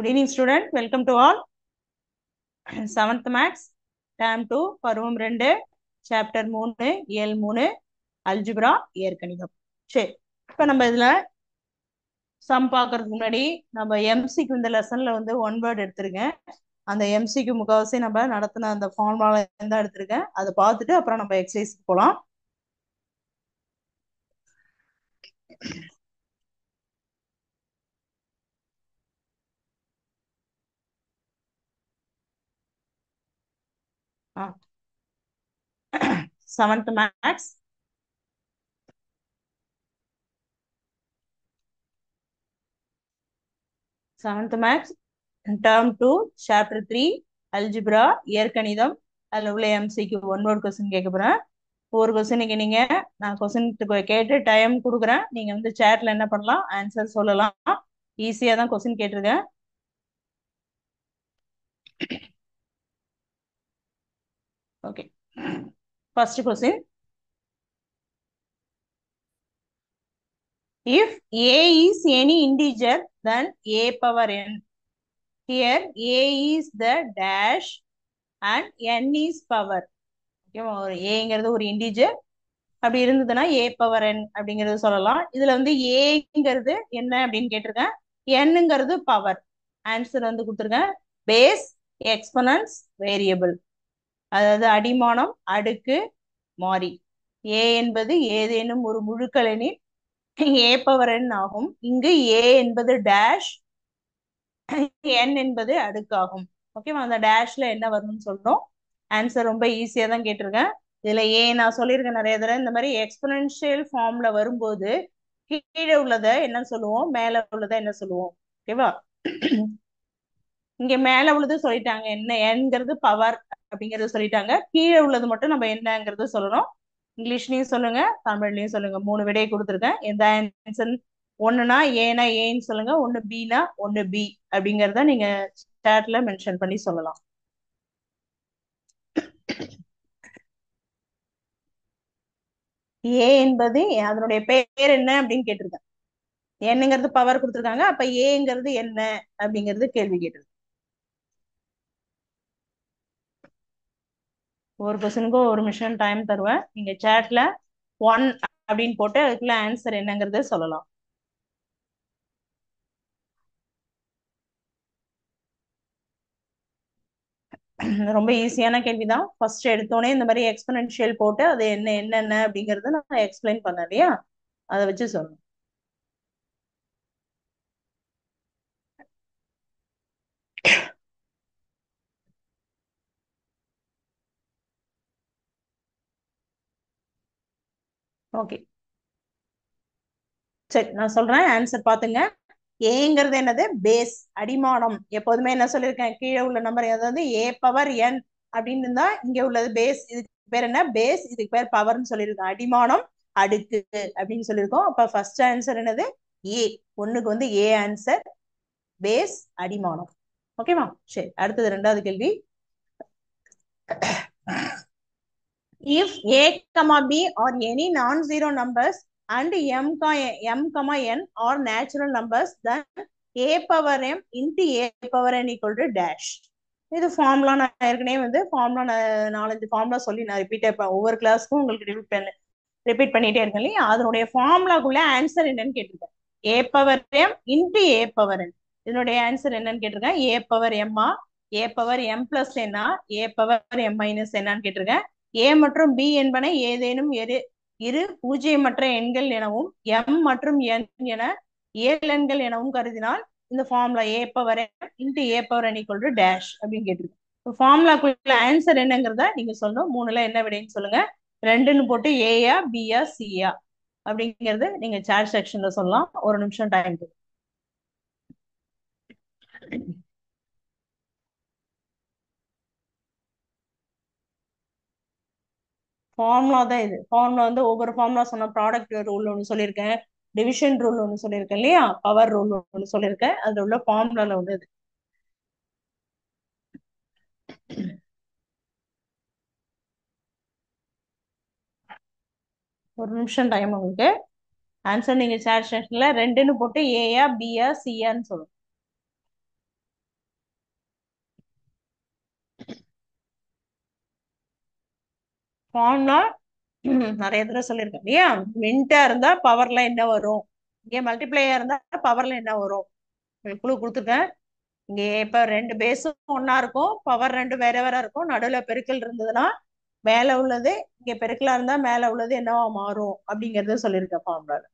Good evening, student. Welcome to all. 7th Max, Term 2, பருவம் 2, Chapter 3, இயல் 3, Algebra, இயற்கணிதம். சரி, இப்போ நம்ம இதுல சம் பார்க்கறதுக்கு முன்னாடி நம்ம எம்சிக்கு இந்த லெசன்ல வந்து ஒன் வேர்ட் எடுத்திருக்கேன். அந்த எம்சிக்கு முக்கால்வாசி நம்ம நடத்தின அந்த ஃபார்முலால இருந்தா எடுத்திருக்கேன். அதை பார்த்துட்டு அப்புறம் நம்ம எக்ஸசைஸ்க்கு போகலாம். Seventh maths seventh maths term 2 chapter 3 algebra இயற்கணிதம். அதில் உள்ள எம்சிக்கு ஒன் வேர்ட் கொஸ்டின் கேட்க போறேன். ஒரு கொஸ்டினுக்கு நீங்க நான் கொஸ்டின் கேட்டு டைம் கொடுக்குறேன். நீங்க வந்து சேட்ல என்ன பண்ணலாம், ஆன்சர் சொல்லலாம். ஈஸியா தான் கொஸ்டின் கேட்டிருக்கேன். Okay, first question. If a is any integer, then a power n. Here a is the dash and n is power. ஓகேவா, ஒரு ஏங்கிறது ஒரு இன்டிஜர் அப்படி இருந்ததுன்னா ஏ பவர் என் அப்படிங்கறது சொல்லலாம். இதுல வந்து ஏங்கிறது என்ன அப்படின்னு கேட்டிருக்கேன், என்னங்கிறது பவர். ஆன்சர் வந்து கொடுத்துருக்கேன், பேஸ், எக்ஸ்பனன்ஸ், வேரியபிள். அதாவது அடிமானம், அடுக்கு, மாறி. ஏ என்பது ஏதேனும் ஒரு முழுக்களெனில் ஏ பவர் என் ஆகும். இங்கு ஏ என்பது டேஷ், என் என்பது அடுக்காகும். ஓகேவா, அந்த டேஷ்ல என்ன வரும்னு சொல்லணும். ஆன்சர் ரொம்ப ஈஸியா தான் கேட்டிருக்கேன். இதுல நான் சொல்லியிருக்கேன் நிறைய தடவை, இந்த மாதிரி எக்ஸ்பொனென்ஷியல் ஃபார்ம்ல வரும்போது கீழே உள்ளத என்ன சொல்லுவோம், மேல உள்ளத என்ன சொல்லுவோம். ஓகேவா, இங்க மேல உள்ளது சொல்லிட்டாங்க, என்ன என்கிறது பவர் அப்படிங்கறது சொல்லிட்டாங்க. கீழே உள்ளது மட்டும் நம்ம என்னங்கிறது சொல்லணும். இங்கிலீஷ்லயும் சொல்லுங்க, தமிழ்லயும் சொல்லுங்க. 3 விடையை கொடுத்துருக்கேன். எந்த ஆன்சர், ஒண்ணுனா ஏனா ஏன்னு சொல்லுங்க, ஒண்ணு பினா ஒண்ணு பி அப்படிங்கறத நீங்க சாட்ல மென்ஷன் பண்ணி சொல்லலாம். ஏ என்பது அதனுடைய பேர் என்ன அப்படின்னு கேட்டிருக்கேன். என்னங்கிறது பவர் கொடுத்துருக்காங்க, அப்ப ஏங்கிறது என்ன அப்படிங்கிறது கேள்வி கேட்டிருக்கு. ஒரு கொஸ்டினுக்கும் ஒரு நிமிஷம் டைம் தருவேன். நீங்க சாட்ல 1 அப்படின்னு போட்டு அதுக்குள்ள ஆன்சர் என்னங்கிறத சொல்லலாம். ரொம்ப ஈஸியான கேள்விதான். ஃபர்ஸ்ட் எடுத்தோடனே இந்த மாதிரி எக்ஸ்பொனென்ஷியல் போட்டு அது என்னென்ன அப்படிங்கறத நான் எக்ஸ்பிளைன் பண்ணேன் இல்லையா, அதை வச்சு சொல்லணும். ஓகே, சரி நான் சொல்றேன், ஆன்சர் பாத்துங்க. ஏங்கிறது என்னது, பேஸ், அடிமானம். எப்போதுமே என்ன சொல்லியிருக்கேன், கீழே உள்ள நம்பர் அதாவது ஏ பவர் என் அப்படின்னு இருந்தா இங்க உள்ளது பேஸ். இதுக்கு பேர் என்ன, பேஸ். இதுக்கு பேர் பவர்னு சொல்லியிருக்கோம். அடிமானம், அடுக்கு அப்படின்னு சொல்லியிருக்கோம். அப்ப ஃபர்ஸ்ட் ஆன்சர் என்னது, ஏ. ஒண்ணுக்கு வந்து ஏ ஆன்சர், பேஸ், அடிமானம். ஓகேவா, சரி அடுத்தது ரெண்டாவது கேள்வி. If a comma b are any non-zero numbers and m comma n are natural numbers, then a power m into a power n equal to dash. இது formula நான் ஏற்கனவே வந்து ஃபார்முலா 4-5 ஃபார்முலா சொல்லி நான் ஒவ்வொரு கிளாஸ்க்கும் உங்களுக்கு ரிப்பீட் பண்ணிட்டே இருக்கேன் இல்லையா. அதனுடைய ஃபார்முலாக்குள்ள ஆன்சர் என்னன்னு கேட்டிருக்கேன். ஏ பவர் எம் இன்டு ஏ பவர் என். இதனுடைய ஆன்சர் என்னன்னு கேட்டிருக்கேன். ஏ பவர் எம்மா, ஏ பவர் எம் பிளஸ் என்ன, ஏ பவர் எம் மைனஸ் என்னன்னு கேட்டிருக்கேன். ஏ மற்றும் பி என்பன ஏதேனும் இரு பூஜ்ஜியமற்ற எண்கள் எனவும் எம் மற்றும் என் என ஏழு எண்கள் எனவும் கருதினால் இந்த formula A power M into A power n equal to dash அப்படின்னு கேட்டிருக்கேன். ஃபார்முலாக்குள்ள ஆன்சர் என்னங்கிறத நீங்க சொல்லணும். 3ல என்ன விடைன்னு சொல்லுங்க. 2ன்னு போட்டு ஏயா பியா சியா அப்படிங்கிறது நீங்க சாட் செக்ஷன்ல சொல்லலாம். ஒரு நிமிஷம் டைம். ஃபார்முலா தான் இது. ஃபார்முலா வந்து ஒவ்வொரு ஃபார்முலா சொன்ன, ப்ராடக்ட் ரூல் ஒன்று சொல்லியிருக்கேன், டிவிஷன் ரூல் ஒன்று சொல்லியிருக்கேன் இல்லையா, பவர் ரூல் ஒன்று சொல்லியிருக்கேன். அதுல உள்ள ஃபார்முலால ஒன்று இது. ஒரு நிமிஷம் டைம் உங்களுக்கு. ஆன்சர் நீங்க சாட் செக்ஷன்ல 2ன்னு போட்டு ஏயா பியா சியான்னு சொல்லணும். ஃபார்முலா நிறைய தடவை சொல்லியிருக்கேன் இல்லையா? மின்ட்டா இருந்தா பவர்ல என்ன வரும், இங்கே மல்டிப்ளையா இருந்தா பவர்ல என்ன வரும். குழு கொடுத்துருக்கேன். இங்கே இப்ப ரெண்டு பேஸும் ஒன்னா இருக்கும், பவர் ரெண்டு வேற வேற இருக்கும், நடுவுல பெருக்கல் இருந்ததுன்னா மேல உள்ளது இங்க பெருக்கலா இருந்தா மேல உள்ளது என்னவா மாறும் அப்படிங்கறத சொல்லியிருக்கேன் ஃபார்முலால.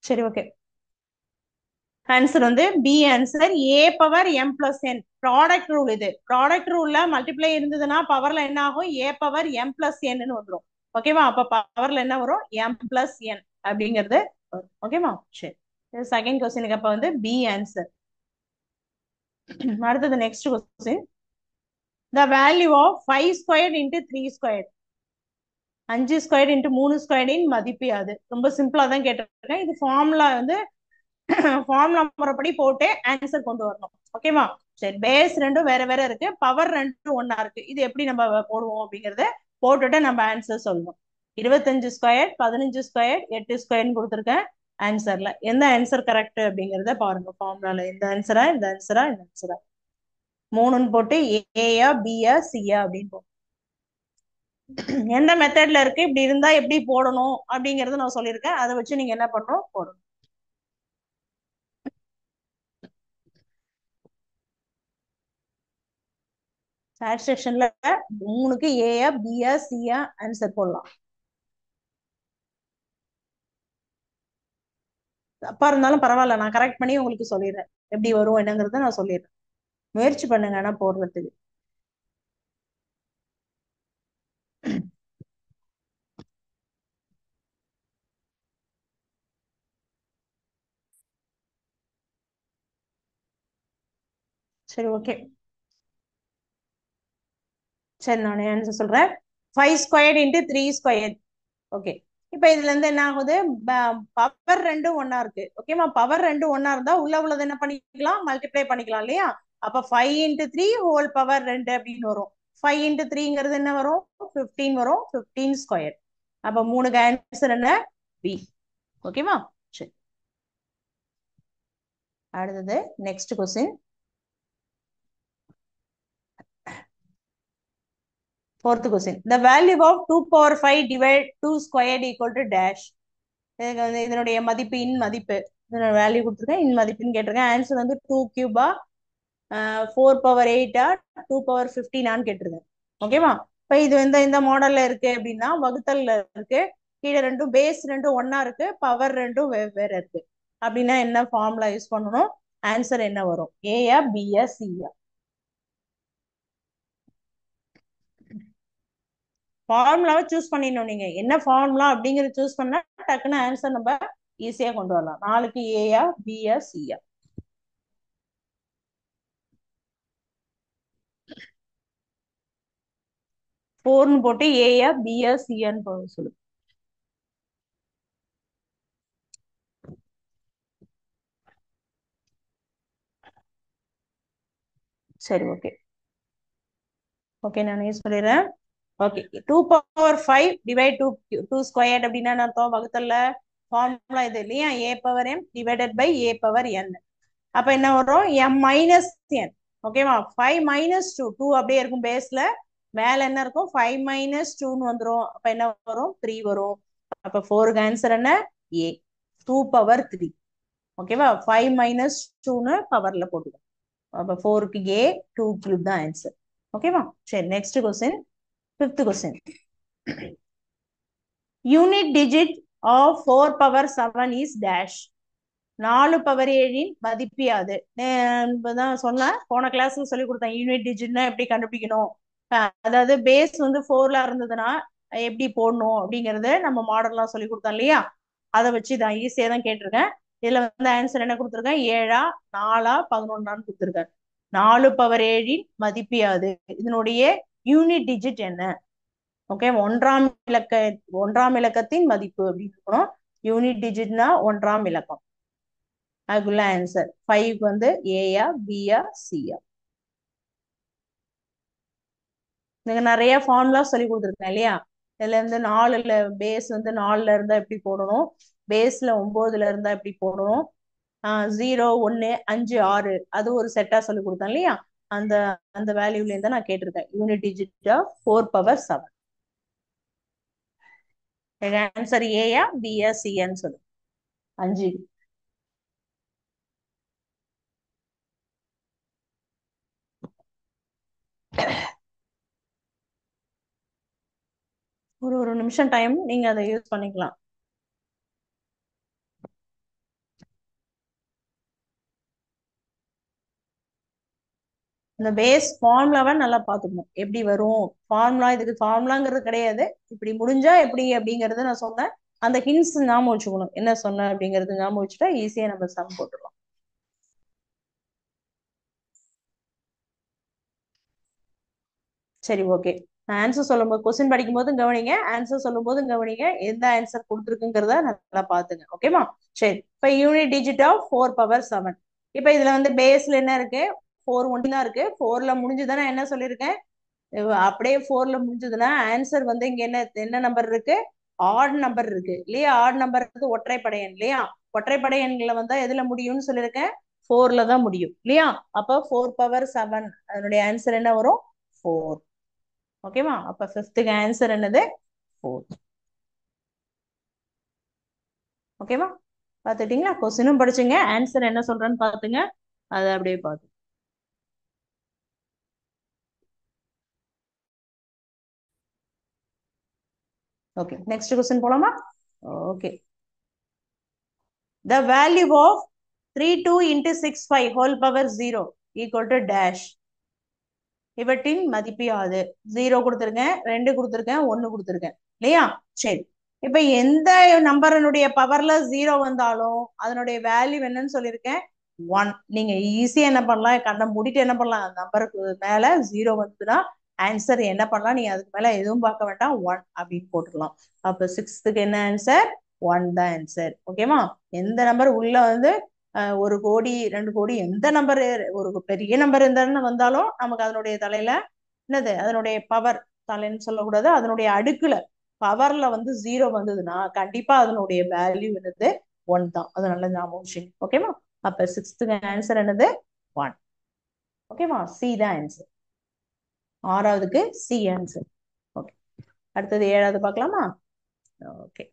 சரி, ஓகே. ஆன்சர் வந்து பி ஆன்சர், ஏ power M plus N. Product rule இது. ப்ராடக்ட் ரூல்ல மல்டிப்ளை இருந்ததுன்னா பவர்ல என்ன ஆகும், ஏ பவர் எம் பிளஸ் என்னு வந்துடும். ஓகேவா? அப்ப பவர்ல என்ன வரும், எம் பிளஸ் என் அப்படிங்கிறது வரும். ஓகேவா? சரி. செகண்ட் கொஸ்டினுக்கு அப்ப வந்து பி ஆன்சர். அடுத்தது next question. The value of 5 squared into 3 squared. 5 squared into 3 ஸ்கொயர்டின் மதிப்பு அது. ரொம்ப சிம்பிளா தான் கேட்டிருக்கேன். இது ஃபார்முலா வந்து ஃபார்முலா முறைப்படி போட்டு ஆன்சர் கொண்டு வரணும். ஓகேவா? சரி, பேஸ் ரெண்டும் வேற வேற இருக்கு, பவர் ரெண்டும் ஒன்னா இருக்கு. இது எப்படி நம்ம போடுவோம் அப்படிங்கறத போட்டுட்டு நம்ம ஆன்சர் சொல்லணும். 25 ஸ்கொயர், 15 ஸ்கொயர், 8 ஸ்கொயர்னு கொடுத்துருக்கேன். ஆன்சர்ல எந்த ஆன்சர் கரெக்ட் அப்படிங்கறத பாருங்க. ஃபார்முலால இந்த ஆன்சரா இந்த ஆன்சரா இந்த ஆன்சரா, மூணுன்னு போட்டு ஏயா பியா சியா அப்படின்னு போடும். எந்த மெத்தட்ல இருக்கு, இப்படி இருந்தா எப்படி போடணும் அப்படிங்கறத நான் சொல்லியிருக்கேன். அதை வச்சு நீங்க என்ன பண்ணணும், போடணும். சாட் செக்ஷன்ல மூணுக்கு ஏயா பியா சியா ஆன்சர் போடலாம். தப்பா இருந்தாலும் பரவாயில்ல, நான் கரெக்ட் பண்ணி உங்களுக்கு சொல்லிடுறேன். எப்படி வரும் என்னங்கறத நான் சொல்லிடுறேன். முயற்சி பண்ணுங்க ஆனா போடுறதுக்கு. சரி, ஓகே. சரி, நான் ஆன்சர் சொல்றேன். 5 ஸ்கொயர் இன்டு 3 ஸ்கொயர். ஓகே. இப்ப இதுல இருந்து என்ன ஆகுது, பவர் ரெண்டும் ஒன்னா இருக்கு. ஓகேவா? பவர் ரெண்டும் ஒன்னா இருந்தா உள்ள உள்ளது என்ன பண்ணிக்கலாம், மல்டிப்ளை பண்ணிக்கலாம் இல்லையா? அப்ப 5 இன்டு 3 ஹோல் பவர் ரெண்டு அப்படின்னு வரும். 5 இன்டு 3ங்கிறது என்ன வரும், 15 வரும். 15 ஸ்கொயர். அப்ப மூணுக்கு ஆன்சர் என்ன, பி. ஓகேவா? சரி. அடுத்தது next question. Fourth question. The value of 2 power 5 divide 2 squared equal to dash. இதனுடைய மதிப்பு இன் மதிப்பு. இதனோட வேல்யூ கொடுத்துருக்கேன், இன் மதிப்புன்னு கேட்டிருக்கேன். ஆன்சர் வந்து 2 கியூபா, 4 பவர் 8 2 பவர் 15 கேட்டிருக்கேன். ஓகேவா? இப்ப இது வந்து இந்த மாடல்ல இருக்கு அப்படின்னா வகுத்தல்ல இருக்கு. கீழே ரெண்டும் பேஸ் ரெண்டும் ஒன்னா இருக்கு, பவர் ரெண்டும் வெவ்வேறு இருக்கு. அப்படின்னா என்ன ஃபார்முலா யூஸ் பண்ணணும், ஆன்சர் என்ன வரும், ஏயா பியா சியா? ஃபார்முலாவை சூஸ் பண்ணிடணும். நீங்க என்ன ஃபார்முலா அப்படிங்கறத சூஸ் பண்ணா டக்குன்னு ஆன்சர் நம்ம ஈஸியா கொண்டு வரலாம். நாலுக்கு ஏயா பியா சியா? ஃபோர்னு போட்டு ஏயா பியா சியான்னு சொல்லு. சரி, ஓகே. ஓகே, நான் சொல்லிடுறேன். ஓகே. 2 பவர் 5 டிவைட் 2 ஸ்கொயர் அப்படின்னா அர்த்தம் வகுத்தல்ல ஃபார்முலா இது இல்லையா, A power M divided by A power N. அப்ப என்ன வரும், எம் மைனஸ் என். ஓகேவா? 5 மைனஸ் 2, 2 அப்படியே இருக்கும் பேஸ்ல. மேல என்ன இருக்கும், 5 மைனஸ் 2ன்னு வந்துடும். அப்ப என்ன வரும், 3 வரும். அப்ப 4க்கு ஆன்சர் என்ன, ஏ 2 பவர் 3. ஓகேவா? 5 மைனஸ் 2ன்னு பவர்ல போட்டுக்கோம். அப்ப 4க்கு ஏ 2 கியூப் தான் ஆன்சர். ஓகேவா? சரி, next question. Fifth question. Unit digit of 4 power 7 is dash. 4 power 7ன் மதிப்பு யாது? இப்பதான் சொன்னேன், போன கிளாஸ்ல சொல்லி கொடுத்தேன் யூனிட் டிஜிட்னா எப்படி கண்டுபிடிக்கணும். அதாவது பேஸ் வந்து 4ல இருந்ததுன்னா எப்படி போடணும் அப்படிங்கறத நம்ம மாடல்லாம் சொல்லி கொடுத்தோம் இல்லையா? அதை வச்சு தான் ஈஸியா தான் கேட்டிருக்கேன். இதுல வந்து ஆன்சர் என்ன கொடுத்துருக்கேன், 7 4 11 கொடுத்துருக்கேன். 4 பவர் 7ன் மதிப்பு யாது, இதனுடைய யூனிட் டிஜிட் என்ன? ஓகே, ஒன்றாம் இலக்கத்தின் மதிப்பு அப்படின்னு இருக்கணும். யூனிட் டிஜிட்னா ஒன்றாம் இலக்கம். அதுக்குள்ள ஆன்சர் 5 வந்து ஏயா பியா சியா? நீங்க நிறைய ஃபார்முலா சொல்லி கொடுத்துருக்கேன் இல்லையா? இதுல இருந்து 4ல பேஸ் வந்து 4ல இருந்தா எப்படி போடணும், பேஸ்ல 9ல இருந்தா எப்படி போடணும், 0 1 5 6 அது ஒரு செட்டா சொல்லி கொடுத்தேன் இல்லையா, அந்த அந்த வேல்யூல இருந்தா நான் கேட்டிருக்கேன். Unit digit of 4 power 7. Answer ஏயா பியா சியான்னு சொல்லு. 5. ஒரு நிமிஷம் டைம், நீங்க அதை யூஸ் பண்ணிக்கலாம். இந்த பேஸ் ஃபார்முலாவை நல்லா பார்த்துக்கணும், எப்படி வரும் ஃபார்முலா. இதுக்கு ஃபார்முலாங்கிறது கிடையாது, இப்படி முடிஞ்சா எப்படி அப்படிங்கறத நான் சொன்னேன். அந்த ஹிண்ட்ஸ் ஞாபகம் வச்சுக்கணும், என்ன சொன்னேன் அப்படிங்கறது ஞாபகம் வச்சுட்டா ஈஸியா நம்ம சம் போட்டுடலாம். சரி, ஓகே. ஆன்சர் சொல்லும் போது, கொஸ்டின் படிக்கும் போதும் கவனிங்க, ஆன்சர் சொல்லும் போதும் கவனிங்க, எந்த ஆன்சர் கொடுத்துருக்குங்கிறத நல்லா பாத்துங்க. ஓகேமா? சரி, இப்ப யூனிட் டிஜிட் ஆஃப் 4 பவர் 7. இப்ப இதுல வந்து பேஸ்ல என்ன இருக்கு, 4 ஒன்று தான் இருக்கு. 4ல முடிஞ்சுதானே என்ன சொல்லியிருக்கேன், அப்படியே 4ல முடிஞ்சதுன்னா ஆன்சர் வந்து இங்க என்ன என்ன நம்பர் இருக்கு, ஆட் நம்பர் இருக்கு இல்லையா. ஆட் நம்பர் ஒற்றைப்படை எண் இல்லையா. ஒற்றைப்படை எண்களை வந்தா எதுல முடியும்னு சொல்லியிருக்கேன், 4ல தான் முடியும் இல்லையா. அப்ப 4 பவர் 7 அதனுடைய ஆன்சர் என்ன வரும், 4. ஓகேவா? அப்ப ஃபிஃப்த்துக்கு ஆன்சர் என்னது, 4. ஓகேவா? பாத்துட்டீங்களா? கொஸ்டினும் படிச்சுங்க, ஆன்சர் என்ன சொல்றேன்னு பாத்துங்க, அதை அப்படியே பாத்து. ஓகே, நெக்ஸ்ட் கொஸ்டின் போலாமா? Okay. The value of 32 into 65 whole power 0 equal to dash. இவற்றின் மதிப்பு யாது? 0 கொடுத்துருக்கேன், 2 கொடுத்துருக்கேன், 1 கொடுத்துருக்கேன் இல்லையா. சரி, இப்ப எந்த நம்பரனுடைய பவர்ல 0 வந்தாலும் அதனுடைய வேல்யூ என்னன்னு சொல்லியிருக்கேன், 1. நீங்க ஈஸியா என்ன பண்ணலாம், கண்ணை மூடிட்டு என்ன பண்ணலாம், நம்பருக்கு மேல 0 வந்துன்னா ஆன்சர் என்ன பண்ணலாம், நீங்க அதுக்கு மேல எதுவும் பார்க்க வேண்டாம், 1 அப்படின்னு போட்டுக்கலாம். அப்ப 6க்கு என்ன ஆன்சர், 1 தான் ஆன்சர். ஓகேவா? எந்த நம்பர் உள்ள வந்து 1 கோடி 2 கோடி எந்த நம்பர், ஒரு பெரிய நம்பர் எந்த வந்தாலும் நமக்கு அதனுடைய தலையில என்னது, அதனுடைய பவர் தலைன்னு சொல்லக்கூடாது, அதனுடைய அடுக்குல பவர்ல வந்து 0 வந்ததுன்னா கண்டிப்பா அதனுடைய வேல்யூ என்னது, 1 தான். அது நல்ல ஞாபகம். ஓகேவா? அப்ப 6க்கு ஆன்சர் என்னது, 1. ஓகேவா? சி தான் ஆன்சர். 6வதுக்கு சி ஆன்சர். ஓகே, அடுத்தது 7வது பார்க்கலாமா? Okay.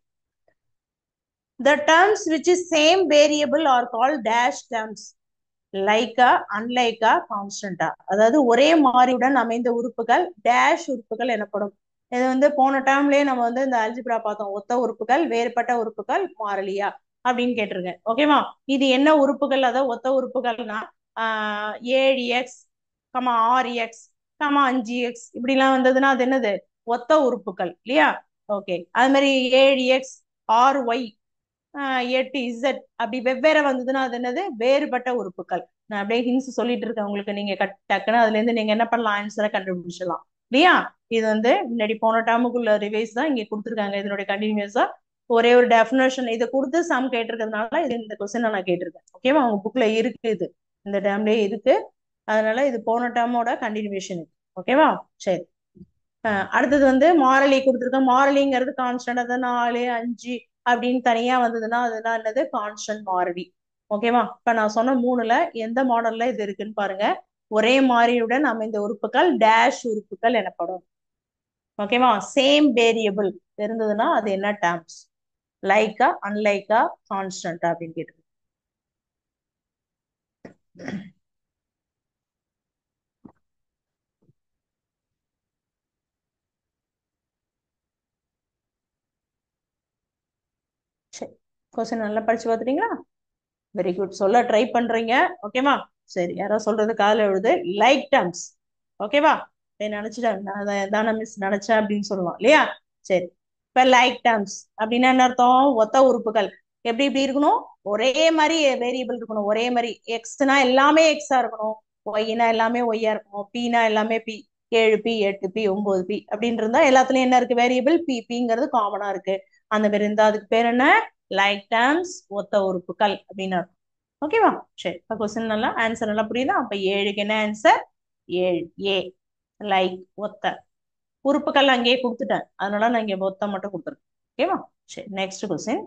The terms which is same variable are called dash terms. லைக்கா, அன்லைக்கா, கான்ஸ்டன்டா, அதாவது ஒரே மாறியுடன் அமைந்த உறுப்புகள் டேஷ் உறுப்புகள் எனப்படும். இது வந்து போன டேர்ம்லயே நம்ம வந்து இந்த அல்ஜிப்ரா பார்த்தோம், ஒத்த உறுப்புகள், வேறுபட்ட உறுப்புகள், மாறிலியா அப்படின்னு கேட்டிருக்கேன். ஓகேவா? இது என்ன உறுப்புகள், அதாவது ஒத்த உறுப்புகள்னா 7x, 6x, 5x இப்படிலாம் வந்ததுன்னா அது என்னது, ஒத்த உறுப்புகள் இல்லையா. ஓகே, அது மாதிரி 7x 6y 8z அப்படி வெவ்வேறு வந்ததுன்னா அது என்னது, வேறுபட்ட உறுப்புகள். நான் அப்படியே ஹின்ஸ் சொல்லிட்டு இருக்கேன் உங்களுக்கு, நீங்க டக்குன்னு அதுல இருந்து நீங்க என்ன பண்ணலாம், ஆன்சரை கண்டுபிடிச்சிடலாம் இல்லையா. இது வந்து முன்னாடி போன டேர்முக்குள்ள ரிவைஸ் தான் இங்க கொடுத்துருக்காங்க, இதனுடைய கண்டினியூஸா ஒரே ஒரு டெஃபினேஷன் இதை கொடுத்து சம் கேட்டிருக்கிறதுனால இது இந்த கொஸ்டின் நான் கேட்டிருக்கேன். ஓகேவா? அவங்க புக்ல இருக்கு, இது இந்த டேர்ம்லயே இருக்கு, அதனால இது போன டேர்மோட கண்டினியூஷன். ஓகேவா? சரி, அடுத்தது வந்து மாரலி கொடுத்துருக்கேன். மாரலிங்கிறது கான்ஸ்டன்ட், அதாவது 4 5 அப்படின்னு தனியா வந்ததுன்னா அதுதான் என்னது, கான்ஸ்டன்ட் மாறிலி. ஓகேவா? இப்ப நான் சொன்ன 3ல எந்த மாடல்ல இது இருக்குன்னு பாருங்க. ஒரே மாறியுடன் அமைந்த உறுப்புகள் டேஷ் உறுப்புகள் எனப்படும். ஓகேவா? சேம் வேரியபிள் இருந்ததுன்னா அது என்ன டேர்ம்ஸ், லைக்கா, அன்லைக்கா, கான்ஸ்டன்டா அப்படின்னு கேட்டு. சரி, கொஸ்டின் நல்லா படிச்சு பார்த்துட்டீங்களா? வெரி குட், சொல்ல ட்ரை பண்றீங்க. ஓகேவா? சரி, யாரோ சொல்றது காதுல எழுது, லைக் டேர்ம்ஸ். ஓகேவா? நினைச்சிட்டேன் தானே மிஸ் நினைச்சேன் அப்படின்னு சொல்லலாம் இல்லையா. சரி, இப்ப லைக் டேர்ம்ஸ் அப்படின்னா என்ன அர்த்தம், ஒத்த உறுப்புகள் எப்படி இப்படி இருக்கணும், ஒரே மாதிரி வேரியபிள் இருக்கணும், ஒரே மாதிரி. எக்ஸ்னா எல்லாமே எக்ஸா இருக்கணும், ஒய்னா எல்லாமே ஒய்யா இருக்கணும், பீனா எல்லாமே பி, 7p 8p 9p அப்படின்னு இருந்தா எல்லாத்துலயும் என்ன இருக்கு, வேரியபிள் பி, பிங்கிறது காமனா இருக்கு. அந்த மாதிரி இருந்தா அதுக்கு பேர் என்ன, லைக் டேர்ம்ஸ், ஒத்த உறுப்புகள் அப்படின்னு அர்த்தம். ஓகேவா? சரி, இப்போ கொஸ்டின் நல்லா ஆன்சர் நல்லா புரியுதா? அப்ப 7க்கு என்ன ஆன்சர், 7 ஏ, லைக் ஒத்த. உறுப்புகள் அங்கேயே கொடுத்துட்டேன், அதனால நான் இங்க ஒத்த மட்டும் கொடுத்துருக்கேன். ஓகேவா? சரி, next question.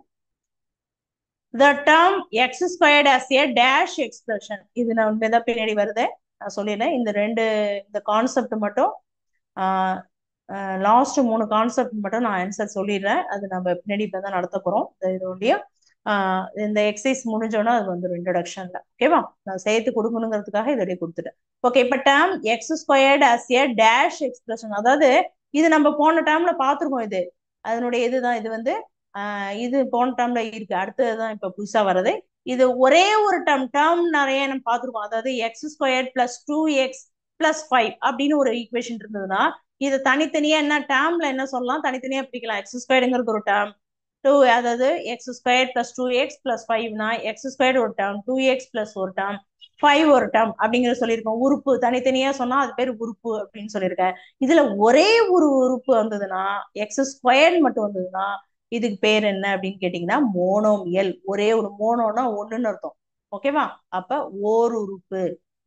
the term x squared as a dash expression. இது நான் உண்மைதான் பின்னாடி வருது, நான் சொல்லிடுறேன். இந்த கான்செப்ட் மட்டும் லாஸ்ட் 3 கான்செப்ட் மட்டும் நான் ஆன்சர் சொல்லிடுறேன். அது நம்ம பின்னாடி தான் நடத்த போறோம். இதோடைய இந்த எக்ஸசைஸ் முடிஞ்சோன்னா அது வந்துடும் இன்ட்ரோடக்ஷன்ல. ஓகேவா, நான் சேர்த்து கொடுக்கணுங்கிறதுக்காக இதோடய கொடுத்துட்டேன். ஓகே, இப்ப term X squared as A dash expression, அதாவது இது நம்ம போன டேர்ம்ல பாத்துருக்கோம். அதனுடைய இதுதான் இது இது போன டேர்ம்ல இருக்கு. அடுத்ததுதான் இப்ப புதுசா வர்றது. இது ஒரே ஒரு டேர்ம் நிறைய நம்ம பாத்துருக்கோம். அதாவது X squared plus 2x plus 5 அப்படின்னு ஒரு ஈக்குவேஷன் இருந்ததுன்னா இது தனித்தனியா என்ன டேர்ம்ல என்ன சொல்லலாம், தனித்தனியா பிரிக்கலாம். எக்ஸ் ஸ்கொயர்டுங்கிறது ஒரு டேர்ம், அதாவது X square plus 2x plus 5னா எக்ஸ் ஸ்கொயர் ஒரு டேர்ம், 2x பிளஸ் ஒரு டேர்ம், 5 ஒரு டேர்ம் அப்படிங்கிற சொல்லியிருக்கோம். உறுப்பு தனித்தனியா சொன்னா அது பேர் உறுப்பு அப்படின்னு சொல்லியிருக்கேன். இதுல ஒரே ஒரு உறுப்பு வந்ததுன்னா எக்ஸ் ஸ்கொயர் மட்டும் வந்ததுன்னா இதுக்கு பேர் என்ன அப்படின்னு கேட்டீங்கன்னா மோனோமியல். ஒரே ஒரு மோனோனா ஒண்ணுன்னு அர்த்தம். ஓகேவா, அப்ப ஓர் உறுப்பு,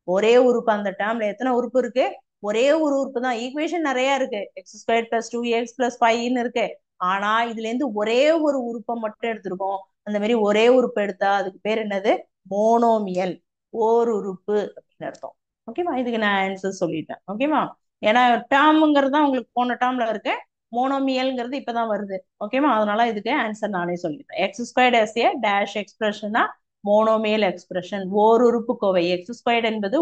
ஒரே உறுப்பு. அந்த டேர்ம்ல எத்தனை உறுப்பு இருக்கு? ஒரே ஒரு உறுப்பு தான். ஈக்குவேஷன் நிறைய இருக்கு, X square plus 2x plus 5ன்னு இருக்கு. ஆனா இதுல இருந்து ஒரே ஒரு உறுப்பை மட்டும் எடுத்திருக்கோம். அந்த மாதிரி ஒரே உறுப்பு எடுத்தா அதுக்கு பேர் என்னது? மோனோமியல், ஓர் உறுப்பு அப்படின்னு அர்த்தம். ஓகேவா, இதுக்கு நான் ஆன்சர் சொல்லிட்டேன். ஓகேவா, ஏன்னா டேர்ம்ங்கிறது தான் உங்களுக்கு போன டேர்ம்ல இருக்கு, மோனோமியல்ங்கிறது இப்பதான் வருது. ஓகேவா, அதனால இதுக்கு ஆன்சர் நானே சொல்லிட்டேன். X squared is a dash எக்ஸ்பிரஷன்னா மோனோமியல் எக்ஸ்பிரஷன், ஓர் உறுப்பு கோவை. எக்ஸ் ஸ்கொயர்ட் என்பது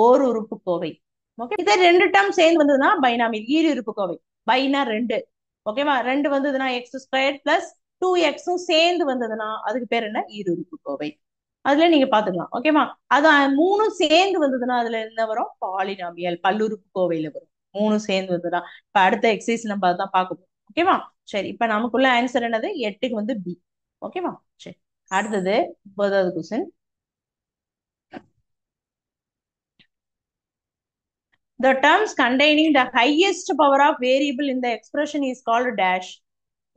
ஓர் உறுப்பு கோவை. ஓகே, இதே ரெண்டு டேர்ம் சேர்ந்து வந்ததுன்னா பைனாமியல், ஈரு உறுப்பு கோவை. பைனா ரெண்டு. ஓகேவா, ரெண்டு வந்ததுன்னா எக்ஸ் ஸ்கொயர் பிளஸ் 2xும் சேர்ந்து வந்ததுன்னா அதுக்கு பேர் என்ன? ஈரு உறுப்பு கோவை. அதுல நீங்க பாத்துக்கலாம். ஓகேவா, அது மூணும் சேர்ந்து வந்ததுன்னா அதுல என்ன வரும்? பாலினாமியல், பல்லுறுப்பு கோவையில வரும். மூணு சேர்ந்து வந்ததுன்னா இப்ப அடுத்த எக்ஸசைஸ் நம்ம அதான் பார்க்க போறோம். ஓகேவா, சரி. இப்ப நமக்குள்ள ஆன்சர் என்னது? 8க்கு வந்து பி. ஓகேவா, சரி. அடுத்தது 9வது question. The terms containing the highest power of variable in the expression is called dash.